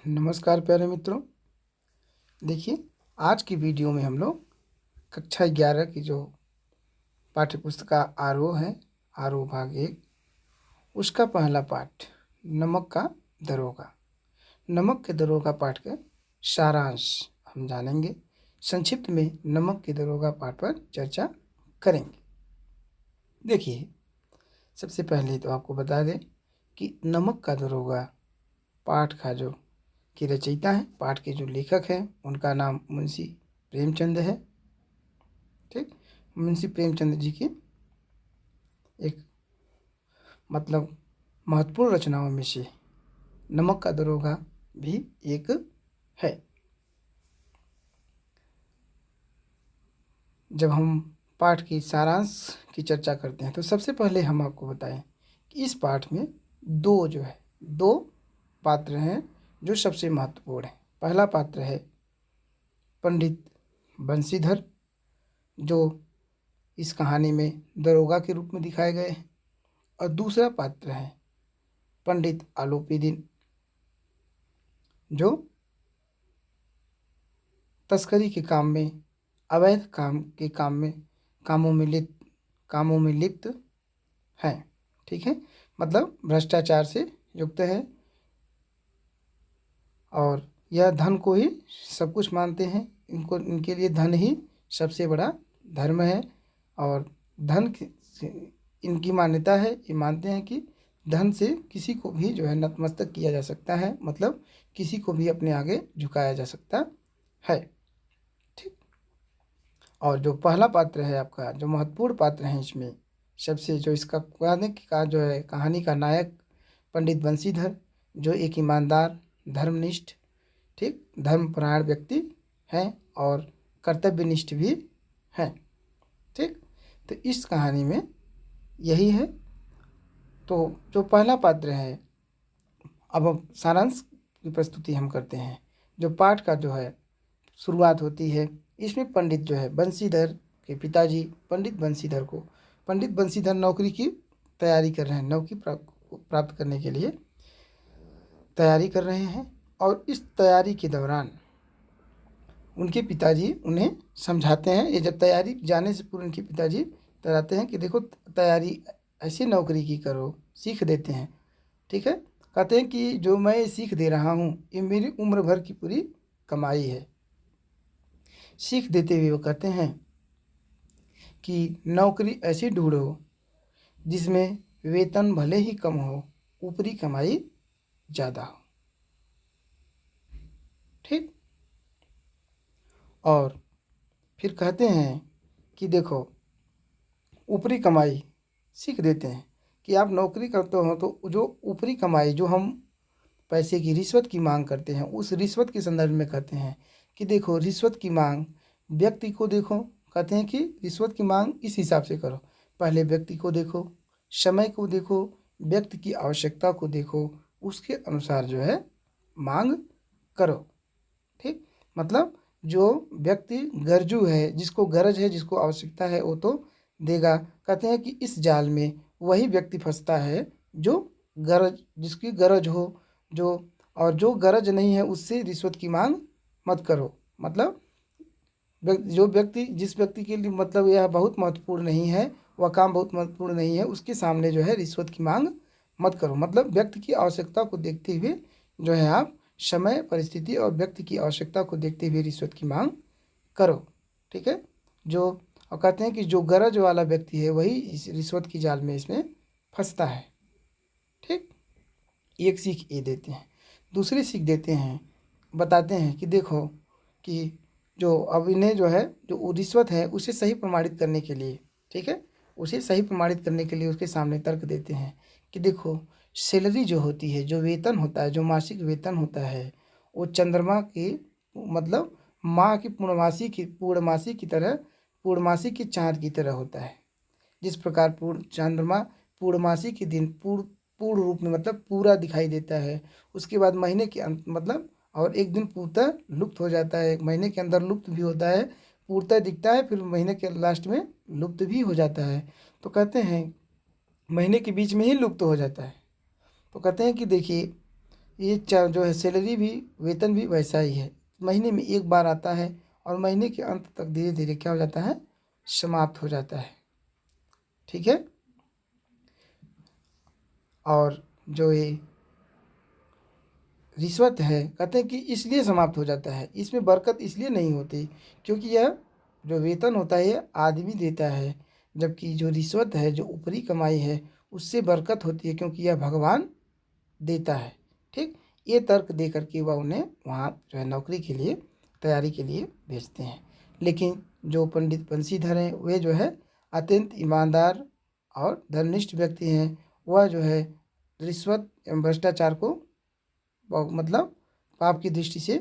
नमस्कार प्यारे मित्रों। देखिए, आज की वीडियो में हम लोग कक्षा 11 की जो पाठ्य पुस्तिका आरोह है, आरोह भाग 1, उसका पहला पाठ नमक का दरोगा। नमक के दरोगा पाठ का सारांश हम जानेंगे। संक्षिप्त में नमक के दरोगा पाठ पर चर्चा करेंगे। देखिए, सबसे पहले तो आपको बता दें कि नमक का दरोगा पाठ का जो की रचयिता है, पाठ के जो लेखक हैं, उनका नाम मुंशी प्रेमचंद है। ठीक, मुंशी प्रेमचंद जी की एक महत्वपूर्ण रचनाओं में से नमक का दरोगा भी एक है। जब हम पाठ की सारांश की चर्चा करते हैं तो सबसे पहले हम आपको बताएं कि इस पाठ में दो पात्र हैं जो सबसे महत्वपूर्ण हैं। पहला पात्र है पंडित बंशीधर, जो इस कहानी में दरोगा के रूप में दिखाए गए हैं, और दूसरा पात्र है पंडित आलोपीदीन, जो तस्करी के काम में, अवैध कामों में लिप्त हैं। ठीक है, मतलब भ्रष्टाचार से युक्त है और यह धन को ही सब कुछ मानते हैं। इनके लिए धन ही सबसे बड़ा धर्म है और इनकी मान्यता है, ये मानते हैं कि धन से किसी को भी जो है नतमस्तक किया जा सकता है, मतलब किसी को भी अपने आगे झुकाया जा सकता है। ठीक, और जो पहला पात्र है आपका, जो महत्वपूर्ण पात्र है इसमें सबसे, जो इसका जो है कहानी का नायक पंडित बंशीधर, जो एक ईमानदार, धर्मनिष्ठ, ठीक, धर्मपरायण व्यक्ति हैं और कर्तव्यनिष्ठ भी हैं। ठीक, तो इस कहानी में यही है। तो जो पहला पात्र है, अब हम सारांश की प्रस्तुति हम करते हैं। जो पाठ का जो है शुरुआत होती है, इसमें पंडित जो है बंशीधर के पिताजी पंडित बंशीधर नौकरी की तैयारी कर रहे हैं, नौकरी प्राप्त करने के लिए तैयारी कर रहे हैं। और इस तैयारी के दौरान उनके पिताजी उन्हें समझाते हैं। ये जब तैयारी जाने से पूर्व उनके पिताजी बताते हैं कि देखो, तैयारी ऐसी नौकरी की करो, सीख देते हैं। ठीक है, कहते हैं कि जो मैं सीख दे रहा हूँ ये मेरी उम्र भर की पूरी कमाई है। सीख देते हुए वो कहते हैं कि नौकरी ऐसी ढूंढो जिसमें वेतन भले ही कम हो, ऊपरी कमाई ज़्यादा हो। ठीक, और फिर कहते हैं कि देखो, ऊपरी कमाई सीख देते हैं कि आप नौकरी करते हो तो जो ऊपरी कमाई, जो हम पैसे की रिश्वत की मांग करते हैं, उस रिश्वत के संदर्भ में कहते हैं कि देखो, रिश्वत की मांग व्यक्ति को देखो। कहते हैं कि रिश्वत की मांग इस हिसाब से करो, पहले व्यक्ति को देखो, समय को देखो, व्यक्ति की आवश्यकता को देखो, उसके अनुसार जो है मांग करो। ठीक, मतलब जो व्यक्ति गरजू है, जिसको गरज है, जिसको आवश्यकता है, वो तो देगा। कहते हैं कि इस जाल में वही व्यक्ति फंसता है जिसकी गरज हो, जो गरज नहीं है उससे रिश्वत की मांग मत करो। मतलब जिस व्यक्ति के लिए मतलब यह बहुत महत्वपूर्ण नहीं है, वह काम बहुत महत्वपूर्ण नहीं है, उसके सामने जो है रिश्वत की मांग मत करो। मतलब व्यक्ति की आवश्यकता को देखते हुए जो है आप समय, परिस्थिति और व्यक्ति की आवश्यकता को देखते हुए रिश्वत की मांग करो। ठीक है, और कहते हैं कि जो गरज वाला व्यक्ति है वही इस रिश्वत की जाल में इसमें फंसता है। ठीक, एक सीख ये देते हैं। दूसरी सीख देते हैं, बताते हैं कि देखो, कि जो अब इन्हें जो है, जो रिश्वत है उसे सही प्रमाणित करने के लिए, ठीक है, उसे सही प्रमाणित करने के लिए उसके सामने तर्क देते हैं कि देखो, सैलरी जो होती है, जो वेतन होता है, जो मासिक वेतन होता है, वो चंद्रमा की, मतलब माह की पूर्णमासी की चाँद की तरह होता है। जिस प्रकार चंद्रमा पूर्णमासी के दिन पूर्ण रूप में, मतलब पूरा दिखाई देता है, उसके बाद महीने के अंत, मतलब और एक दिन पूर्णतः लुप्त हो जाता है, महीने के अंदर लुप्त भी होता है, पूर्णतः दिखता है, फिर महीने के लास्ट में लुप्त भी हो जाता है। तो कहते हैं महीने के बीच में ही लुप्त हो जाता है। तो कहते हैं कि देखिए, ये जो है सैलरी भी, वेतन भी वैसा ही है, महीने में एक बार आता है और महीने के अंत तक धीरे धीरे क्या हो जाता है, समाप्त हो जाता है। ठीक है। और जो ये रिश्वत है, कहते हैं कि इसलिए समाप्त हो जाता है, इसमें बरकत इसलिए नहीं होती क्योंकि यह जो वेतन होता है ये आदमी देता है, जबकि जो रिश्वत है, जो ऊपरी कमाई है, उससे बरकत होती है क्योंकि यह भगवान देता है। ठीक, ये तर्क दे करके वह उन्हें वहाँ जो है नौकरी के लिए, तैयारी के लिए भेजते हैं। लेकिन जो पंडित बंशीधर हैं वे जो है अत्यंत ईमानदार और धर्मनिष्ठ व्यक्ति हैं। वह जो है रिश्वत एवं भ्रष्टाचार को मतलब पाप की दृष्टि से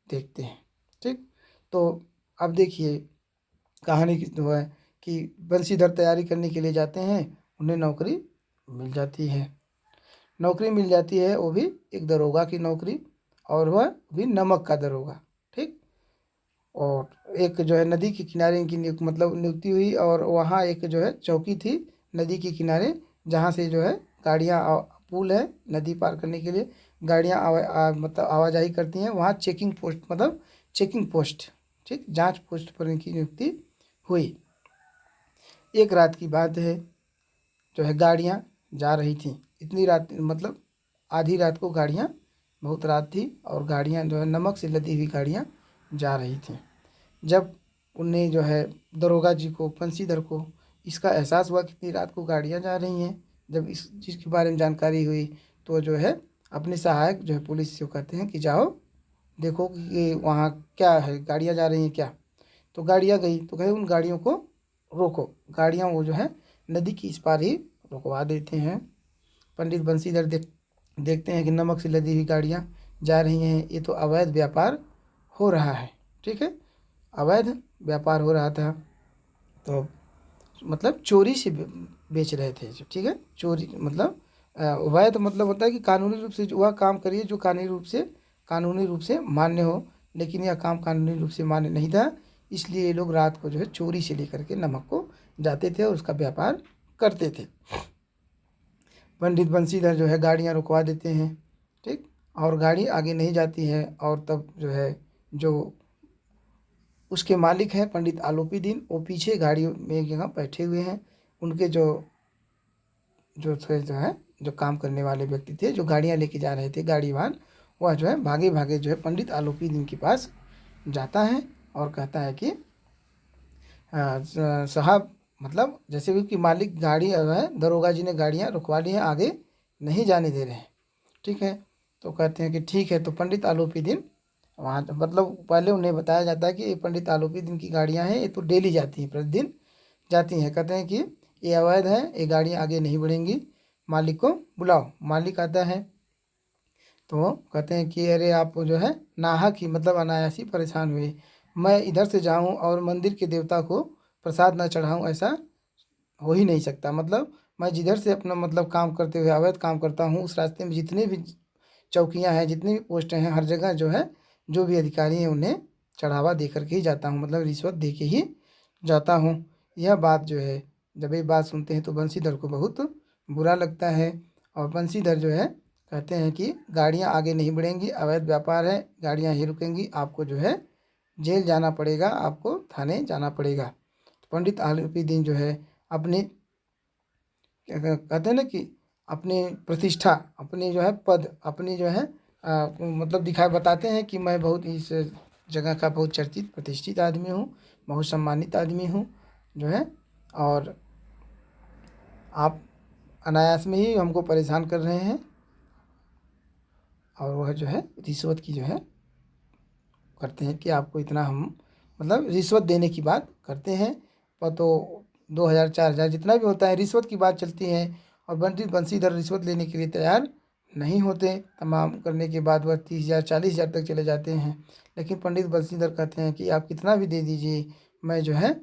देखते हैं। ठीक, तो अब देखिए कहानी की जो है कि बंशीधर तैयारी करने के लिए जाते हैं, उन्हें नौकरी मिल जाती है। नौकरी मिल जाती है, वो भी एक दरोगा की नौकरी, और वह भी नमक का दरोगा। ठीक, और एक जो है नदी के किनारे इनकी नियुक्ति हुई, और वहाँ एक जो है चौकी थी नदी के किनारे, जहाँ से जो है गाड़ियाँ, पुल है नदी पार करने के लिए, गाड़ियाँ मतलब आवाजाही करती हैं। वहाँ चेकिंग पोस्ट, मतलब चेकिंग पोस्ट, ठीक, जांच पोस्ट पर इनकी नियुक्ति हुई। एक रात की बात है, जो है गाड़ियाँ जा रही थी, इतनी रात मतलब आधी रात को गाड़ियाँ, बहुत रात थी और गाड़ियाँ जो है नमक से लदी हुई गाड़ियाँ जा रही थी। जब उन्हें जो है दरोगा जी को, बंशीधर को इसका एहसास हुआ कि इतनी रात को गाड़ियाँ जा रही हैं, जब इस चीज़ के बारे में जानकारी हुई तो जो है अपने सहायक जो है पुलिस से कहते हैं कि जाओ देखो कि वहाँ क्या है, गाड़ियाँ जा रही हैं क्या। तो गाड़ियाँ गई तो कहे उन गाड़ियों को रोको। गाड़ियाँ वो जो है नदी की इस पार ही रुकवा देते हैं। पंडित बंशीधर देखते हैं कि नमक से लदी हुई गाड़ियाँ जा रही हैं, ये तो अवैध व्यापार हो रहा है। ठीक है, अवैध व्यापार हो रहा था, तो मतलब चोरी से बेच रहे थे। ठीक है, चोरी मतलब अवैध मतलब होता है कि कानूनी रूप से वह काम करिए जो कानूनी रूप से मान्य हो, लेकिन यह काम कानूनी रूप से मान्य नहीं था, इसलिए ये लोग रात को जो है चोरी से लेकर के नमक को जाते थे और उसका व्यापार करते थे। पंडित बंशीधर जो है गाड़ियाँ रुकवा देते हैं। ठीक, और गाड़ी आगे नहीं जाती है, और तब जो है जो उसके मालिक हैं पंडित आलोपी दीन, वो पीछे गाड़ी में एक जगह बैठे हुए हैं। उनके जो जो थे जो है जो काम करने वाले व्यक्ति थे, जो गाड़ियाँ लेके जा रहे थे गाड़ीवान, वह जो है भागे भागे जो है पंडित आलोपी दीन के पास जाता है और कहता है कि साहब, मतलब जैसे भी कि मालिक गाड़ी जो है दरोगा जी ने गाड़ियाँ रुकवा ली हैं, आगे नहीं जाने दे रहे हैं। ठीक है, तो कहते हैं कि ठीक है। तो पंडित आलोपी दीन वहाँ मतलब पहले उन्हें बताया जाता है कि ये पंडित आलोपी दीन की गाड़ियाँ हैं, ये तो डेली जाती हैं, प्रतिदिन जाती हैं। कहते हैं कि ये अवैध है, ये गाड़ियाँ आगे नहीं बढ़ेंगी, मालिक को बुलाओ। मालिक आता है तो कहते हैं कि अरे आप जो है नाहक ही मतलब अनायास ही परेशान हुए, मैं इधर से जाऊं और मंदिर के देवता को प्रसाद न चढ़ाऊं, ऐसा हो ही नहीं सकता। मतलब मैं जिधर से अपना मतलब काम करते हुए अवैध काम करता हूँ, उस रास्ते में जितने भी चौकियाँ हैं, जितनी भी पोस्टें हैं, हर जगह जो है जो भी अधिकारी हैं उन्हें चढ़ावा दे करके ही जाता हूँ, मतलब रिश्वत दे के ही जाता हूँ। यह बात जो है, जब ये बात सुनते हैं तो बंशीधर को बहुत बुरा लगता है, और बंशीधर जो है कहते हैं कि गाड़ियाँ आगे नहीं बढ़ेंगी, अवैध व्यापार है, गाड़ियाँ ही रुकेंगी, आपको जो है जेल जाना पड़ेगा, आपको थाने जाना पड़ेगा। तो पंडित आलोपी दीन जो है अपनी कहते हैं ना कि अपनी प्रतिष्ठा, अपनी जो है पद, अपनी जो है मतलब दिखा बताते हैं कि मैं बहुत इस जगह का बहुत चर्चित प्रतिष्ठित आदमी हूँ, बहुत सम्मानित आदमी हूँ जो है, और आप अनायास में ही हमको परेशान कर रहे हैं। और वह जो है रिश्वत की जो है करते हैं कि आपको इतना हम मतलब रिश्वत देने की बात करते हैं, पर तो 2000 4000 जितना भी होता है रिश्वत की बात चलती है, और पंडित बंशीधर रिश्वत लेने के लिए तैयार नहीं होते। तमाम करने के बाद वह 30,000 40,000 तक चले जाते हैं। लेकिन पंडित बंशीधर कहते हैं कि आप कितना भी दे दीजिए, मैं जो है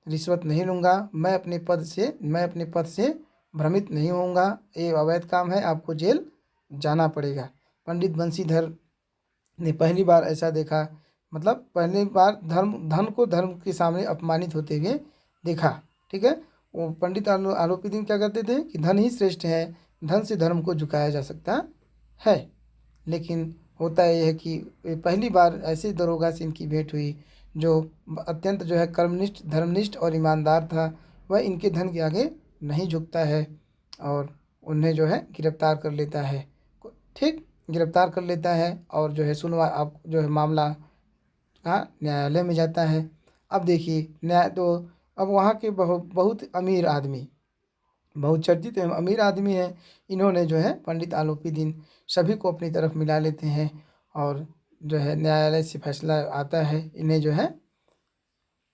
रिश्वत नहीं लूँगा, मैं अपने पद से भ्रमित नहीं होऊंगा, ये अवैध काम है, आपको जेल जाना पड़ेगा। पंडित बंशीधर ने पहली बार ऐसा देखा, मतलब पहली बार धन को धर्म के सामने अपमानित होते हुए देखा। ठीक है, वो पंडित आलोपी दीन क्या करते थे कि धन ही श्रेष्ठ है, धन से धर्म को झुकाया जा सकता है। लेकिन होता यह है कि पहली बार ऐसे दरोगा से इनकी भेंट हुई जो अत्यंत जो है कर्मनिष्ठ, धर्मनिष्ठ और ईमानदार था। वह इनके धन के आगे नहीं झुकता है और उन्हें जो है गिरफ्तार कर लेता है। ठीक, गिरफ्तार कर लेता है और जो है सुनवा आप जो है मामला कहाँ, न्यायालय में जाता है। अब देखिए न्याय तो अब वहाँ के बहुत अमीर आदमी, बहुत चर्चित एवं अमीर आदमी हैं, इन्होंने जो है पंडित आलोपी दीन सभी को अपनी तरफ मिला लेते हैं और जो है न्यायालय से फैसला आता है, इन्हें जो है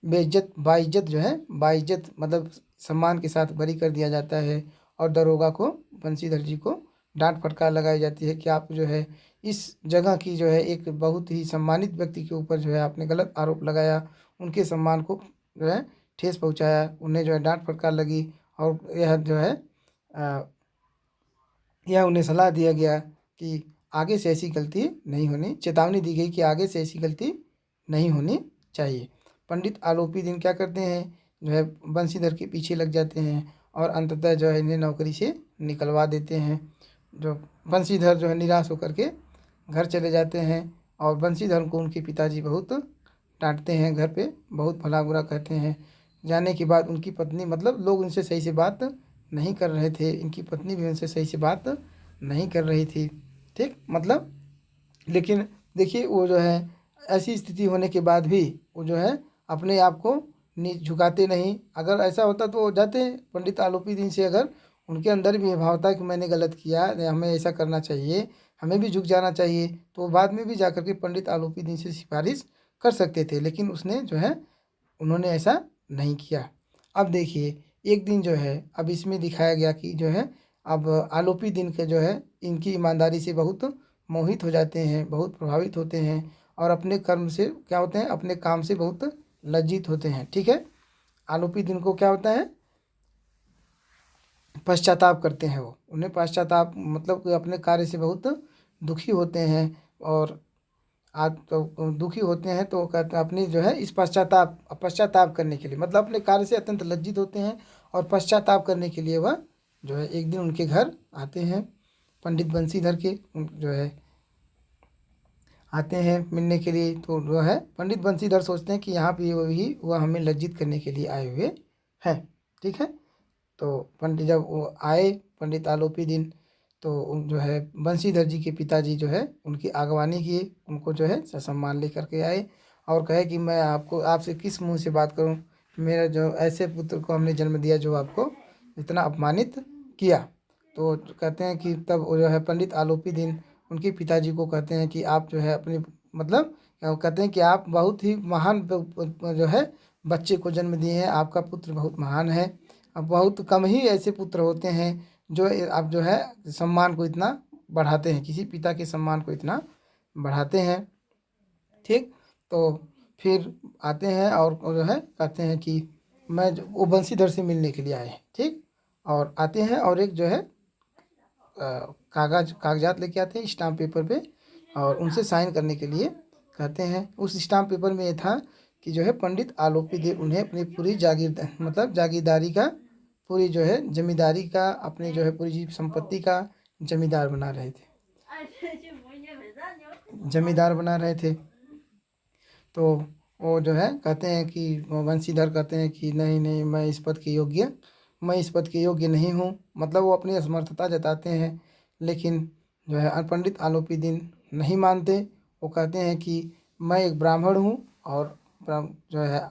बेइज्जत बाइज्जत जो है बाइज्जत मतलब सम्मान के साथ बरी कर दिया जाता है। और दरोगा को, बंशीधर जी को डांट फटकार लगाई जाती है कि आप जो है इस जगह की जो है एक बहुत ही सम्मानित व्यक्ति के ऊपर जो है आपने गलत आरोप लगाया, उनके सम्मान को जो है ठेस पहुंचाया, उन्हें जो है डांट फटकार लगी। और यह जो है अ, यह उन्हें सलाह दिया गया कि आगे से ऐसी गलती नहीं होनी, चेतावनी दी गई कि आगे से ऐसी गलती नहीं होनी चाहिए। पंडित आलोपी दिन क्या करते हैं, जो है बंशीधर के पीछे लग जाते हैं और अंततः जो है इन्हें नौकरी से निकलवा देते हैं। जो बंशीधर जो है निराश होकर के घर चले जाते हैं और बंशीधर को उनके पिताजी बहुत डांटते हैं, घर पे बहुत भला बुरा कहते हैं। जाने के बाद उनकी पत्नी, मतलब लोग उनसे सही से बात नहीं कर रहे थे, इनकी पत्नी भी उनसे सही से बात नहीं कर रही थी। ठीक, मतलब लेकिन देखिए वो जो है ऐसी स्थिति होने के बाद भी वो जो है अपने आप को झुकाते नहीं। अगर ऐसा होता तो वो जाते पंडित आलोपी दीन से, अगर उनके अंदर भी ये भाव था कि मैंने गलत किया, हमें ऐसा करना चाहिए, हमें भी झुक जाना चाहिए, तो वो बाद में भी जा कर के पंडित आलोपी दीन से सिफारिश कर सकते थे। लेकिन उसने जो है उन्होंने ऐसा नहीं किया। अब देखिए एक दिन जो है, अब इसमें दिखाया गया कि जो है अब आलोपी दिन के जो है इनकी ईमानदारी से बहुत मोहित हो जाते हैं, बहुत प्रभावित होते हैं और अपने कर्म से क्या होते हैं, अपने काम से बहुत लज्जित होते हैं। ठीक है, आलोपी दिन को क्या होता है, पश्चाताप करते हैं वो, उन्हें पश्चाताप मतलब कि अपने कार्य से बहुत दुखी होते हैं और आज तो दुखी होते हैं तो कहते हैं अपनी जो है इस पश्चाताप करने के लिए, मतलब अपने कार्य से अत्यंत लज्जित होते हैं और पश्चाताप करने के लिए वह जो है एक दिन उनके घर आते हैं, पंडित बंशीधर के जो है आते हैं मिलने के लिए। तो जो है पंडित बंशीधर सोचते हैं कि यहाँ पे वही वह हमें लज्जित करने के लिए आए हुए हैं। ठीक है, तो पंडित जब वो आए पंडित आलोपी दिन, तो जो है बंशीधर जी के पिताजी जो है उनकी आगवानी किए, उनको जो है ससम्मान लेकर के आए और कहे कि मैं आपको आपसे किस मुंह से बात करूं, मेरा जो ऐसे पुत्र को हमने जन्म दिया जो आपको इतना अपमानित किया। तो कहते हैं कि तब वो जो है पंडित आलोपी दिन उनके पिताजी को कहते हैं कि आप जो है अपने मतलब कहते हैं कि आप बहुत ही महान जो है बच्चे को जन्म दिए हैं, आपका पुत्र बहुत महान है। अब बहुत कम ही ऐसे पुत्र होते हैं जो आप जो है सम्मान को इतना बढ़ाते हैं, किसी पिता के सम्मान को इतना बढ़ाते हैं। ठीक, तो फिर आते हैं और जो है कहते हैं कि वो बंशीधर से मिलने के लिए आए हैं। ठीक, और आते हैं और एक जो है कागजात लेके आते हैं स्टाम्प पेपर पे और उनसे साइन करने के लिए कहते हैं। उस स्टाम्प पेपर में ये था कि जो है पंडित आलोपी देव उन्हें अपनी पूरी जागीर मतलब जागीरदारी का, पूरी जो है जमींदारी का, अपने जो है पूरी संपत्ति का जमींदार बना रहे थे, जमींदार बना रहे थे। तो वो जो है कहते हैं कि वंशीधर कहते हैं कि नहीं नहीं मैं इस पद के योग्य नहीं हूँ, मतलब वो अपनी असमर्थता जताते हैं। लेकिन जो है पंडित आलोपी दिन नहीं मानते, वो कहते हैं कि मैं एक ब्राह्मण हूँ और जो है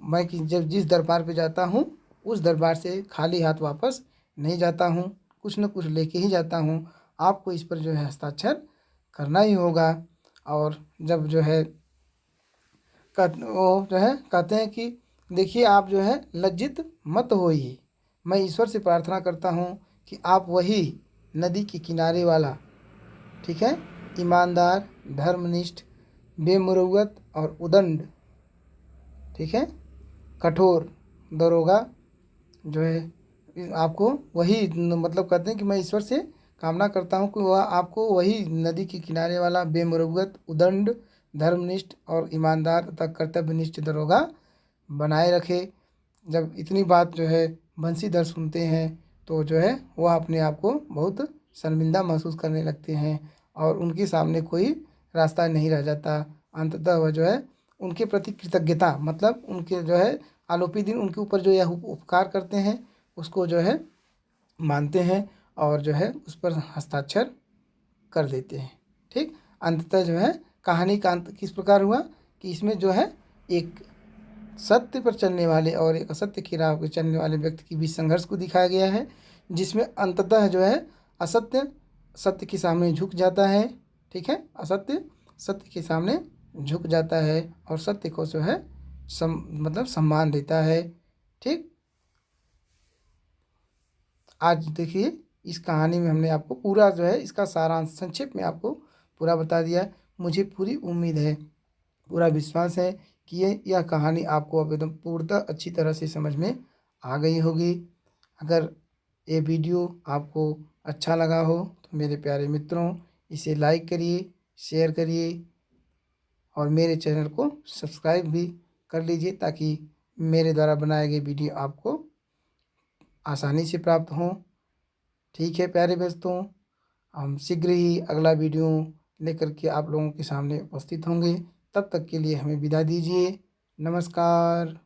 मैं कि जब जिस दरबार पे जाता हूँ उस दरबार से खाली हाथ वापस नहीं जाता हूँ, कुछ न कुछ लेके ही जाता हूँ, आपको इस पर जो है हस्ताक्षर करना ही होगा। और जब जो है वो जो है कहते हैं कि देखिए आप जो है लज्जित मत होइए, मैं ईश्वर से प्रार्थना करता हूँ कि आप वही नदी के किनारे वाला, ठीक है, ईमानदार, धर्मनिष्ठ, बेमुरौवत और उदंड, ठीक है, कठोर दरोगा जो है आपको वही मतलब कहते हैं कि मैं ईश्वर से कामना करता हूँ कि वह आपको वही नदी के किनारे वाला बेमुरौवत, उदंड, धर्मनिष्ठ और ईमानदार तथा कर्तव्यनिष्ठ दरोगा बनाए रखे। जब इतनी बात जो है बंशीधर सुनते हैं तो जो है वह अपने आप को बहुत शर्मिंदा महसूस करने लगते हैं और उनके सामने कोई रास्ता नहीं रह जाता। अंततः वह जो है उनके प्रति कृतज्ञता, मतलब उनके जो है आलोपी दिन उनके ऊपर जो यह उपकार करते हैं उसको जो है मानते हैं और जो है उस पर हस्ताक्षर कर देते हैं। ठीक, अंततः जो है कहानी का अंत किस प्रकार हुआ कि इसमें जो है एक सत्य पर चलने वाले और एक असत्य की राह पर चलने वाले व्यक्ति के बीच संघर्ष को दिखाया गया है, जिसमें अंततः जो है असत्य सत्य के सामने झुक जाता है। ठीक है, असत्य सत्य के सामने झुक जाता है और सत्य को जो है मतलब सम्मान देता है। ठीक, आज देखिए इस कहानी में हमने आपको पूरा जो है इसका सारांश संक्षेप में आपको पूरा बता दिया। मुझे पूरी उम्मीद है, पूरा विश्वास है कि यह कहानी आपको अब एकदम पूर्णतः अच्छी तरह से समझ में आ गई होगी। अगर ये वीडियो आपको अच्छा लगा हो तो मेरे प्यारे मित्रों इसे लाइक करिए, शेयर करिए और मेरे चैनल को सब्सक्राइब भी कर लीजिए ताकि मेरे द्वारा बनाए गए वीडियो आपको आसानी से प्राप्त हों। ठीक है प्यारे दोस्तों, हम शीघ्र ही अगला वीडियो लेकर के आप लोगों के सामने उपस्थित होंगे। तब तक के लिए हमें विदा दीजिए। नमस्कार।